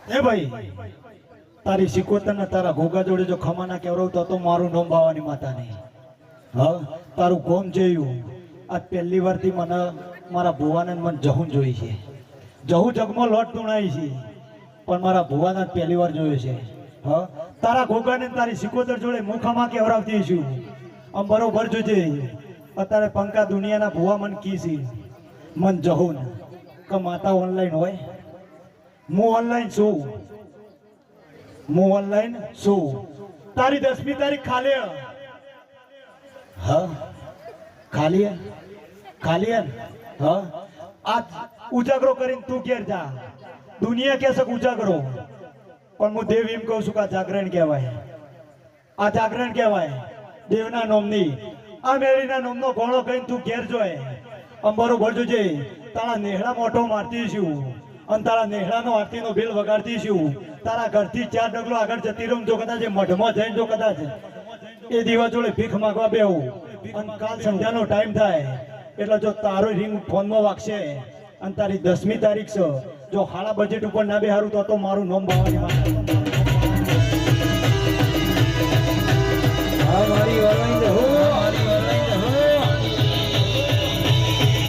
એ ભાઈ તારી સિકોતર ને તારા ઘોઘા જોડે જો ખમાના કેવરાવતો તો મારું નામ ભાવાની માતા નહીં. હા તારું કોમ જોયું આ પહેલી વારથી મને મારા ભુવાને મને જહું જોઈ છે. જહું જગમાં લોટ ધૂણાઈ છે પણ મારા ભુવાને પહેલી વાર જોયું છે. હા તારા ઘોઘાને તારી સિકોતર જોડે મુખામાં કેવરાવતી છું. આમ બરોબર જોજે અત્યારે પંકા દુનિયાના ભુવા મન કી છે મન જહું કે માતા ઓનલાઈન હોય. હું ઓનલાઈન છું. હું ઓનલાઈન છું. તારી 10મી તારીખ ખાલી. હા ખાલી ખાલી. હા આ ઉજાગરો કરીને તું ઘેર જા. દુનિયા કે છે ઉજાગરો પણ હું દેવ એમ કહું છું કે આ જાગરણ કહેવાય. આ જાગરણ કહેવાય દેવના નામની. આ મેળીના નામનો ઘોડો કહીને તું ઘેર જોય. આમ બરોબર જોજે તારા નેહડા મોટો મારતી છું અને તારા નેહડાનો આરતીનો બેલ વગાડતી છું. તારા ઘરથી 4 ડગલો આગળ જતી રહું જો કદાચ મઢમાં જઈને જો કદાચ એ દીવા જોડે ભીખ માંગવા બેહું અને કાલ સંધ્યાનો ટાઈમ થાય એટલે જો તારો રિંગ ફોનમાં વાગશે અને તારી 10મી તારીખ છે જો હાડા બજેટ ઉપર ના બેહારું તો મારું નામ ભાવાની વાત.